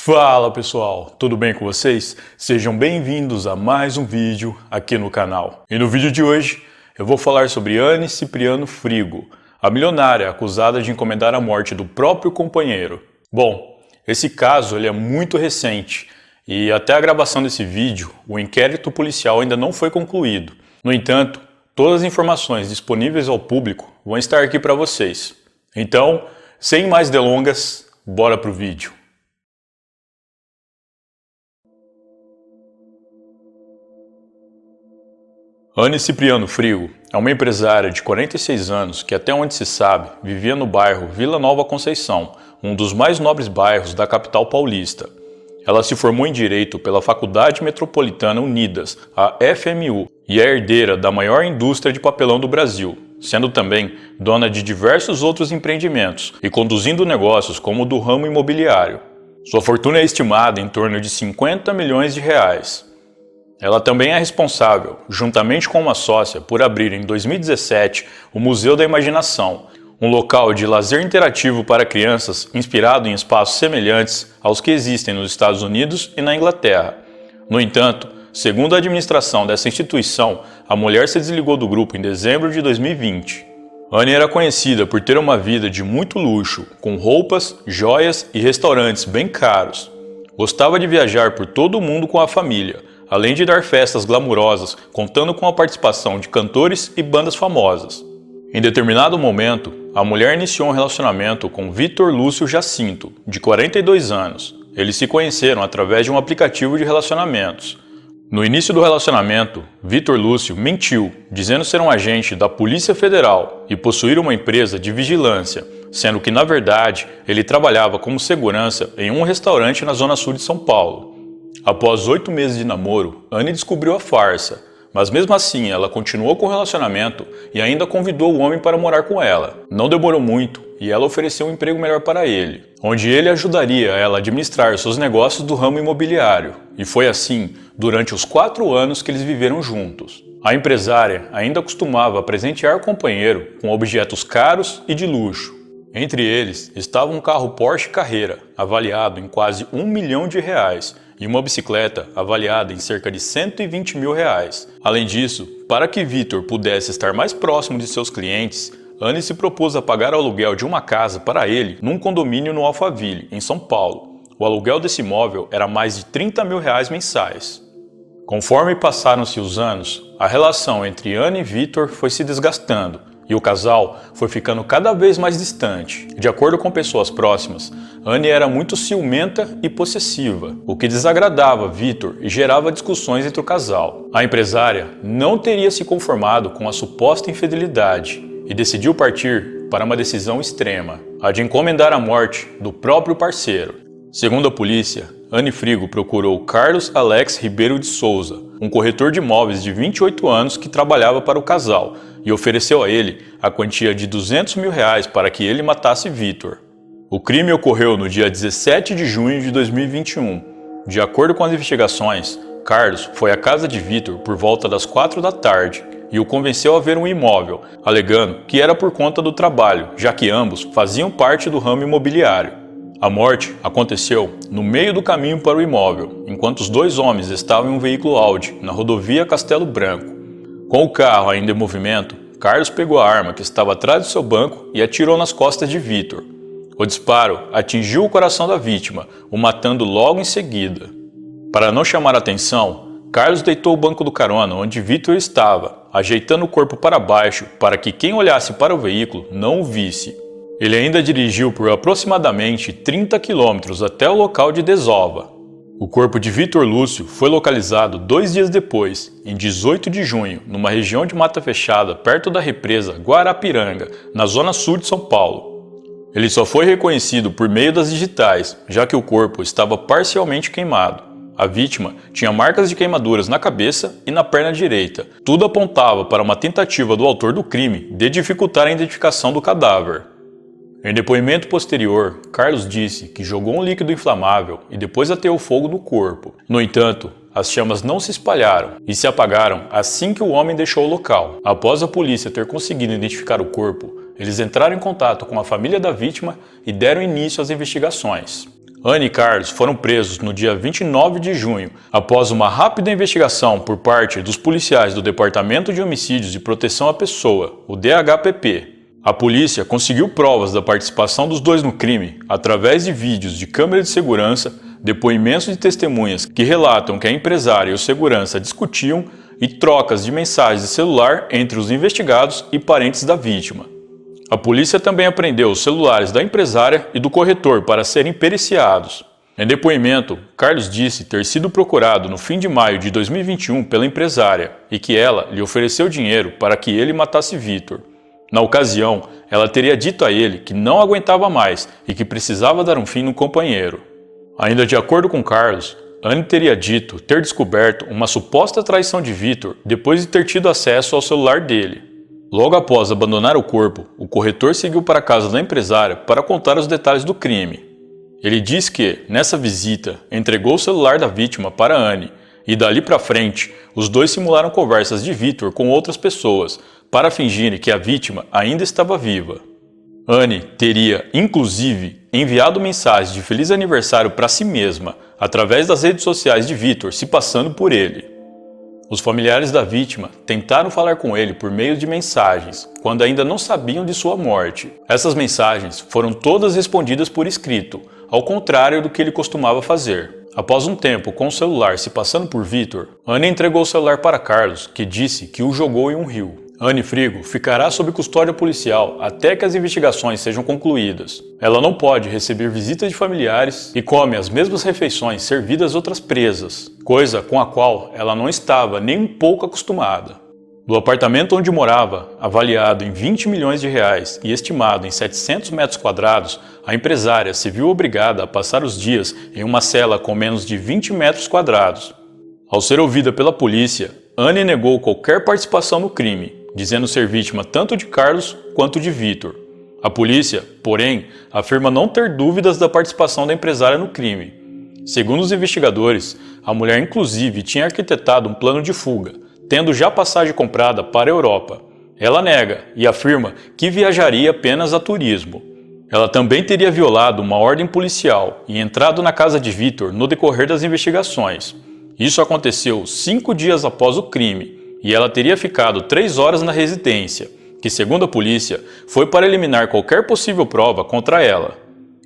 Fala pessoal, tudo bem com vocês? Sejam bem-vindos a mais um vídeo aqui no canal. E no vídeo de hoje eu vou falar sobre Anne Cipriano Frigo, a milionária acusada de encomendar a morte do próprio companheiro. Bom, esse caso ele é muito recente e até a gravação desse vídeo o inquérito policial ainda não foi concluído. No entanto, todas as informações disponíveis ao público vão estar aqui para vocês. Então, sem mais delongas, bora pro vídeo. Anne Cipriano Frigo é uma empresária de 46 anos que, até onde se sabe, vivia no bairro Vila Nova Conceição, um dos mais nobres bairros da capital paulista. Ela se formou em Direito pela Faculdade Metropolitana Unidas, a FMU, e é herdeira da maior indústria de papelão do Brasil, sendo também dona de diversos outros empreendimentos e conduzindo negócios como o do ramo imobiliário. Sua fortuna é estimada em torno de 50 milhões de reais. Ela também é responsável, juntamente com uma sócia, por abrir em 2017 o Museu da Imaginação, um local de lazer interativo para crianças inspirado em espaços semelhantes aos que existem nos Estados Unidos e na Inglaterra. No entanto, segundo a administração dessa instituição, a mulher se desligou do grupo em dezembro de 2020. Anne era conhecida por ter uma vida de muito luxo, com roupas, joias e restaurantes bem caros. Gostava de viajar por todo o mundo com a família, além de dar festas glamourosas, contando com a participação de cantores e bandas famosas. Em determinado momento, a mulher iniciou um relacionamento com Vitor Lúcio Jacinto, de 42 anos. Eles se conheceram através de um aplicativo de relacionamentos. No início do relacionamento, Vitor Lúcio mentiu, dizendo ser um agente da Polícia Federal e possuir uma empresa de vigilância, sendo que, na verdade, ele trabalhava como segurança em um restaurante na zona sul de São Paulo. Após 8 meses de namoro, Anne descobriu a farsa, mas mesmo assim ela continuou com o relacionamento e ainda convidou o homem para morar com ela. Não demorou muito e ela ofereceu um emprego melhor para ele, onde ele ajudaria ela a administrar seus negócios do ramo imobiliário. E foi assim durante os 4 anos que eles viveram juntos. A empresária ainda costumava presentear o companheiro com objetos caros e de luxo. Entre eles estava um carro Porsche Carrera, avaliado em quase R$1 milhão, e uma bicicleta avaliada em cerca de R$120 mil. Além disso, para que Vitor pudesse estar mais próximo de seus clientes, Anne se propôs a pagar o aluguel de uma casa para ele num condomínio no Alphaville, em São Paulo. O aluguel desse imóvel era mais de R$30 mil mensais. Conforme passaram-se os anos, a relação entre Anne e Vitor foi se desgastando, e o casal foi ficando cada vez mais distante. De acordo com pessoas próximas, Anne era muito ciumenta e possessiva, o que desagradava Vitor e gerava discussões entre o casal. A empresária não teria se conformado com a suposta infidelidade e decidiu partir para uma decisão extrema, a de encomendar a morte do próprio parceiro. Segundo a polícia, Anne Frigo procurou Carlos Alex Ribeiro de Souza, um corretor de imóveis de 28 anos que trabalhava para o casal, e ofereceu a ele a quantia de R$200 mil para que ele matasse Vitor. O crime ocorreu no dia 17 de junho de 2021. De acordo com as investigações, Carlos foi à casa de Vitor por volta das 4 da tarde e o convenceu a ver um imóvel, alegando que era por conta do trabalho, já que ambos faziam parte do ramo imobiliário. A morte aconteceu no meio do caminho para o imóvel, enquanto os 2 homens estavam em um veículo Audi na rodovia Castelo Branco. Com o carro ainda em movimento, Carlos pegou a arma que estava atrás do seu banco e atirou nas costas de Vitor. O disparo atingiu o coração da vítima, o matando logo em seguida. Para não chamar a atenção, Carlos deitou o banco do carona onde Vitor estava, ajeitando o corpo para baixo para que quem olhasse para o veículo não o visse. Ele ainda dirigiu por aproximadamente 30 quilômetros até o local de desova. O corpo de Vitor Lúcio foi localizado 2 dias depois, em 18 de junho, numa região de mata fechada perto da represa Guarapiranga, na zona sul de São Paulo. Ele só foi reconhecido por meio das digitais, já que o corpo estava parcialmente queimado. A vítima tinha marcas de queimaduras na cabeça e na perna direita. Tudo apontava para uma tentativa do autor do crime de dificultar a identificação do cadáver. Em depoimento posterior, Carlos disse que jogou um líquido inflamável e depois ateou fogo no corpo. No entanto, as chamas não se espalharam e se apagaram assim que o homem deixou o local. Após a polícia ter conseguido identificar o corpo, eles entraram em contato com a família da vítima e deram início às investigações. Anne e Carlos foram presos no dia 29 de junho, após uma rápida investigação por parte dos policiais do Departamento de Homicídios e Proteção à Pessoa, o DHPP. A polícia conseguiu provas da participação dos dois no crime através de vídeos de câmera de segurança, depoimentos de testemunhas que relatam que a empresária e o segurança discutiam e trocas de mensagens de celular entre os investigados e parentes da vítima. A polícia também apreendeu os celulares da empresária e do corretor para serem periciados. Em depoimento, Carlos disse ter sido procurado no fim de maio de 2021 pela empresária e que ela lhe ofereceu dinheiro para que ele matasse Vitor. Na ocasião, ela teria dito a ele que não aguentava mais e que precisava dar um fim no companheiro. Ainda de acordo com Carlos, Anne teria dito ter descoberto uma suposta traição de Vitor depois de ter tido acesso ao celular dele. Logo após abandonar o corpo, o corretor seguiu para a casa da empresária para contar os detalhes do crime. Ele diz que, nessa visita, entregou o celular da vítima para Anne e dali para frente, os dois simularam conversas de Vitor com outras pessoas para fingirem que a vítima ainda estava viva. Anne teria, inclusive, enviado mensagens de feliz aniversário para si mesma através das redes sociais de Vitor, se passando por ele. Os familiares da vítima tentaram falar com ele por meio de mensagens, quando ainda não sabiam de sua morte. Essas mensagens foram todas respondidas por escrito, ao contrário do que ele costumava fazer. Após um tempo com o celular se passando por Vitor, Anne entregou o celular para Carlos, que disse que o jogou em um rio. Anne Frigo ficará sob custódia policial até que as investigações sejam concluídas. Ela não pode receber visitas de familiares e come as mesmas refeições servidas a outras presas, coisa com a qual ela não estava nem um pouco acostumada. Do apartamento onde morava, avaliado em 20 milhões de reais e estimado em 700 metros quadrados, a empresária se viu obrigada a passar os dias em uma cela com menos de 20 metros quadrados. Ao ser ouvida pela polícia, Anne negou qualquer participação no crime, dizendo ser vítima tanto de Carlos quanto de Vitor. A polícia, porém, afirma não ter dúvidas da participação da empresária no crime. Segundo os investigadores, a mulher inclusive tinha arquitetado um plano de fuga, tendo já passagem comprada para a Europa. Ela nega e afirma que viajaria apenas a turismo. Ela também teria violado uma ordem policial e entrado na casa de Vitor no decorrer das investigações. Isso aconteceu 5 dias após o crime e ela teria ficado 3 horas na residência, que segundo a polícia foi para eliminar qualquer possível prova contra ela.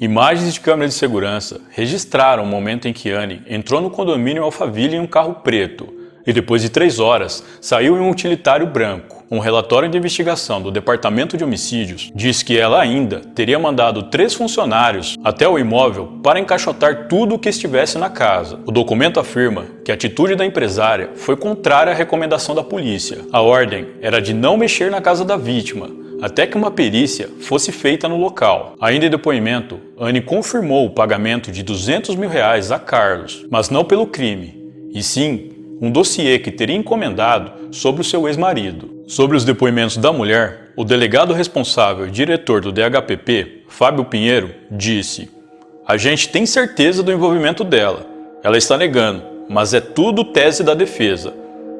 Imagens de câmera de segurança registraram o momento em que Anne entrou no condomínio Alphaville em um carro preto e depois de 3 horas saiu em um utilitário branco. Um relatório de investigação do Departamento de Homicídios diz que ela ainda teria mandado 3 funcionários até o imóvel para encaixotar tudo o que estivesse na casa. O documento afirma que a atitude da empresária foi contrária à recomendação da polícia. A ordem era de não mexer na casa da vítima, até que uma perícia fosse feita no local. Ainda em depoimento, Anne confirmou o pagamento de R$200 mil a Carlos, mas não pelo crime, e sim um dossiê que teria encomendado sobre o seu ex-marido. Sobre os depoimentos da mulher, o delegado responsável e diretor do DHPP, Fábio Pinheiro, disse: "A gente tem certeza do envolvimento dela. Ela está negando, mas é tudo tese da defesa.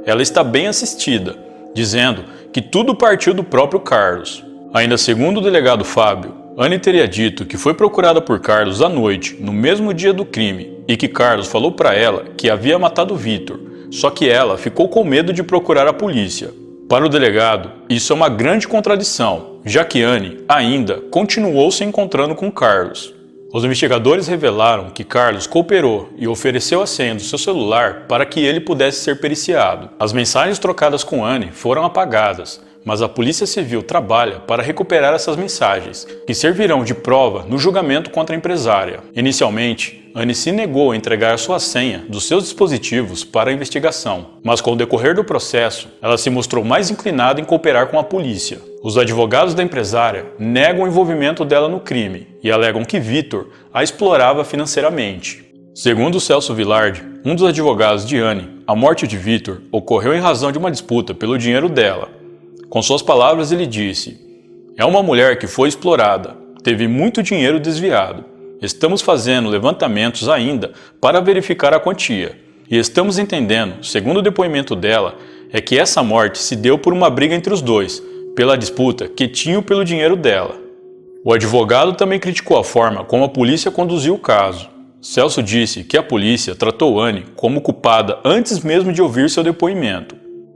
Ela está bem assistida, dizendo que tudo partiu do próprio Carlos." Ainda segundo o delegado Fábio, Anne teria dito que foi procurada por Carlos à noite, no mesmo dia do crime, e que Carlos falou para ela que havia matado Vitor, só que ela ficou com medo de procurar a polícia. Para o delegado, isso é uma grande contradição, já que Anne ainda continuou se encontrando com Carlos. Os investigadores revelaram que Carlos cooperou e ofereceu a senha do seu celular para que ele pudesse ser periciado. As mensagens trocadas com Anne foram apagadas, mas a Polícia Civil trabalha para recuperar essas mensagens, que servirão de prova no julgamento contra a empresária. Inicialmente, Anne se negou a entregar sua senha dos seus dispositivos para a investigação, mas com o decorrer do processo, ela se mostrou mais inclinada em cooperar com a polícia. Os advogados da empresária negam o envolvimento dela no crime e alegam que Vitor a explorava financeiramente. Segundo Celso Vilardi, um dos advogados de Anne, a morte de Vitor ocorreu em razão de uma disputa pelo dinheiro dela. Com suas palavras, ele disse: "É uma mulher que foi explorada, teve muito dinheiro desviado. Estamos fazendo levantamentos ainda para verificar a quantia. E estamos entendendo, segundo o depoimento dela, é que essa morte se deu por uma briga entre os dois, pela disputa que tinham pelo dinheiro dela." O advogado também criticou a forma como a polícia conduziu o caso. Celso disse que a polícia tratou Anne como culpada antes mesmo de ouvir seu depoimento.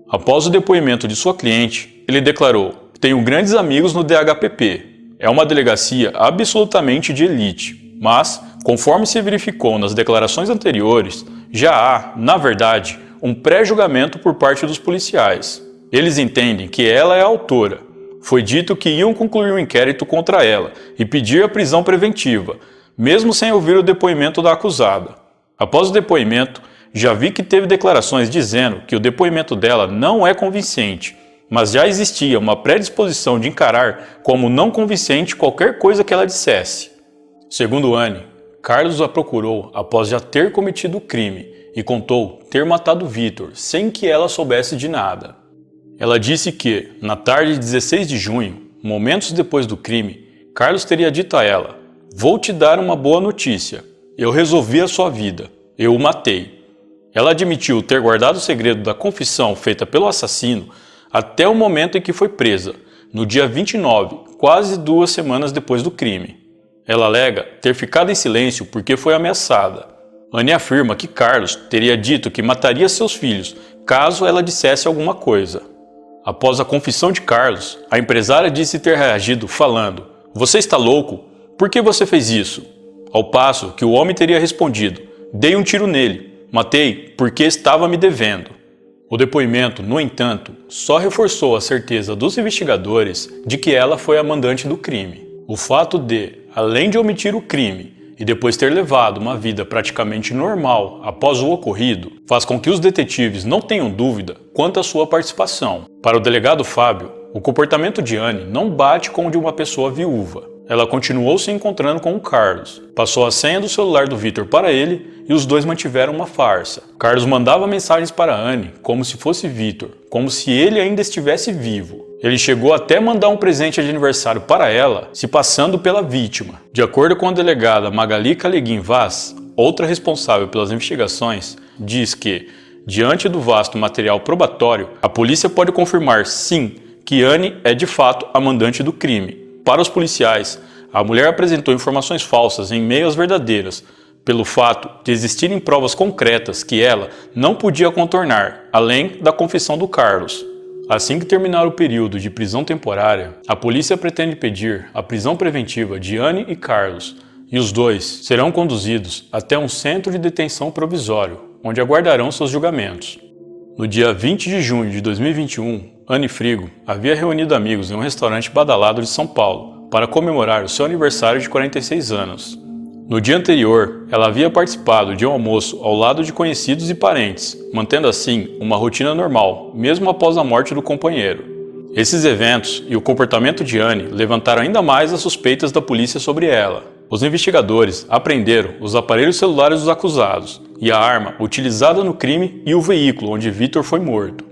Após o depoimento de sua cliente, ele declarou: "Tenho grandes amigos no DHPP. É uma delegacia absolutamente de elite, mas, conforme se verificou nas declarações anteriores, já há, na verdade, um pré-julgamento por parte dos policiais. Eles entendem que ela é a autora. Foi dito que iam concluir um inquérito contra ela e pedir a prisão preventiva, mesmo sem ouvir o depoimento da acusada. Após o depoimento, já vi que teve declarações dizendo que o depoimento dela não é convincente, mas já existia uma predisposição de encarar como não convincente qualquer coisa que ela dissesse." Segundo Anne, Carlos a procurou após já ter cometido o crime e contou ter matado Vitor sem que ela soubesse de nada. Ela disse que, na tarde de 16 de junho, momentos depois do crime, Carlos teria dito a ela: "Vou te dar uma boa notícia. Eu resolvi a sua vida. Eu o matei." Ela admitiu ter guardado o segredo da confissão feita pelo assassino até o momento em que foi presa, no dia 29, quase 2 semanas depois do crime. Ela alega ter ficado em silêncio porque foi ameaçada. Anne afirma que Carlos teria dito que mataria seus filhos caso ela dissesse alguma coisa. Após a confissão de Carlos, a empresária disse ter reagido falando: "Você está louco? Por que você fez isso?" Ao passo que o homem teria respondido: "Dei um tiro nele. Matei porque estava me devendo." O depoimento, no entanto, só reforçou a certeza dos investigadores de que ela foi a mandante do crime. O fato de, além de omitir o crime e depois ter levado uma vida praticamente normal após o ocorrido, faz com que os detetives não tenham dúvida quanto à sua participação. Para o delegado Fábio, o comportamento de Anne não bate com o de uma pessoa viúva. Ela continuou se encontrando com o Carlos, passou a senha do celular do Vitor para ele e os dois mantiveram uma farsa. Carlos mandava mensagens para Anne como se fosse Vitor, como se ele ainda estivesse vivo. Ele chegou até mandar um presente de aniversário para ela, se passando pela vítima. De acordo com a delegada Magali Caleguin Vaz, outra responsável pelas investigações, diz que, diante do vasto material probatório, a polícia pode confirmar sim que Anne é de fato a mandante do crime. Para os policiais, a mulher apresentou informações falsas em meio às verdadeiras, pelo fato de existirem provas concretas que ela não podia contornar, além da confissão do Carlos. Assim que terminar o período de prisão temporária, a polícia pretende pedir a prisão preventiva de Anne e Carlos, e os dois serão conduzidos até um centro de detenção provisório, onde aguardarão seus julgamentos. No dia 20 de junho de 2021, Anne Frigo havia reunido amigos em um restaurante badalado de São Paulo para comemorar o seu aniversário de 46 anos. No dia anterior, ela havia participado de um almoço ao lado de conhecidos e parentes, mantendo assim uma rotina normal, mesmo após a morte do companheiro. Esses eventos e o comportamento de Anne levantaram ainda mais as suspeitas da polícia sobre ela. Os investigadores apreenderam os aparelhos celulares dos acusados e a arma utilizada no crime e o veículo onde Vitor foi morto.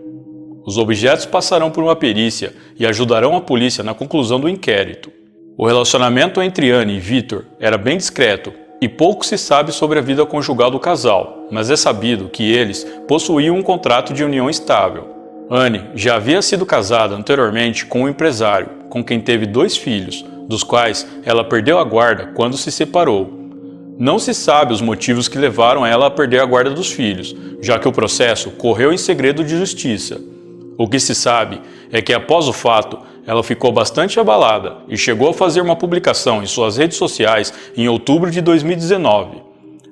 Os objetos passarão por uma perícia e ajudarão a polícia na conclusão do inquérito. O relacionamento entre Anne e Vitor era bem discreto e pouco se sabe sobre a vida conjugal do casal, mas é sabido que eles possuíam um contrato de união estável. Anne já havia sido casada anteriormente com um empresário, com quem teve 2 filhos, dos quais ela perdeu a guarda quando se separou. Não se sabe os motivos que levaram ela a perder a guarda dos filhos, já que o processo correu em segredo de justiça. O que se sabe é que após o fato, ela ficou bastante abalada e chegou a fazer uma publicação em suas redes sociais em outubro de 2019.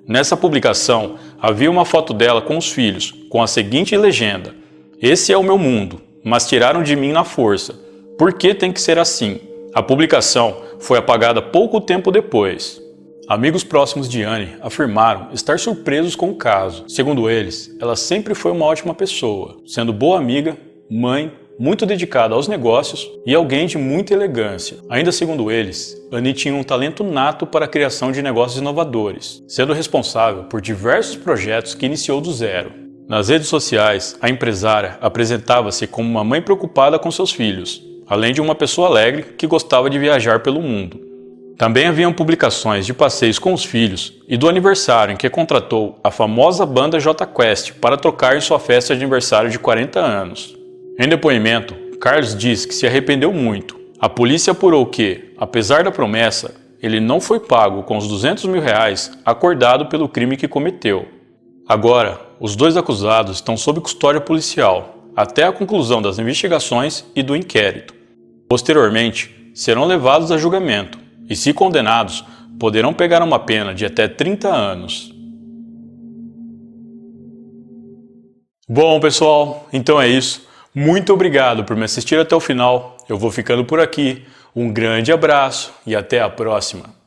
Nessa publicação, havia uma foto dela com os filhos, com a seguinte legenda: "Esse é o meu mundo, mas tiraram de mim na força. Por que tem que ser assim?" A publicação foi apagada pouco tempo depois. Amigos próximos de Anne afirmaram estar surpresos com o caso. Segundo eles, ela sempre foi uma ótima pessoa, sendo boa amiga, mãe, muito dedicada aos negócios e alguém de muita elegância. Ainda segundo eles, Anne tinha um talento nato para a criação de negócios inovadores, sendo responsável por diversos projetos que iniciou do zero. Nas redes sociais, a empresária apresentava-se como uma mãe preocupada com seus filhos, além de uma pessoa alegre que gostava de viajar pelo mundo. Também haviam publicações de passeios com os filhos e do aniversário em que contratou a famosa banda Jota Quest para tocar em sua festa de aniversário de 40 anos. Em depoimento, Carlos diz que se arrependeu muito. A polícia apurou que, apesar da promessa, ele não foi pago com os R$200 mil acordado pelo crime que cometeu. Agora, os dois acusados estão sob custódia policial, até a conclusão das investigações e do inquérito. Posteriormente, serão levados a julgamento e, se condenados, poderão pegar uma pena de até 30 anos. Bom, pessoal, então é isso. Muito obrigado por me assistir até o final. Eu vou ficando por aqui. Um grande abraço e até a próxima.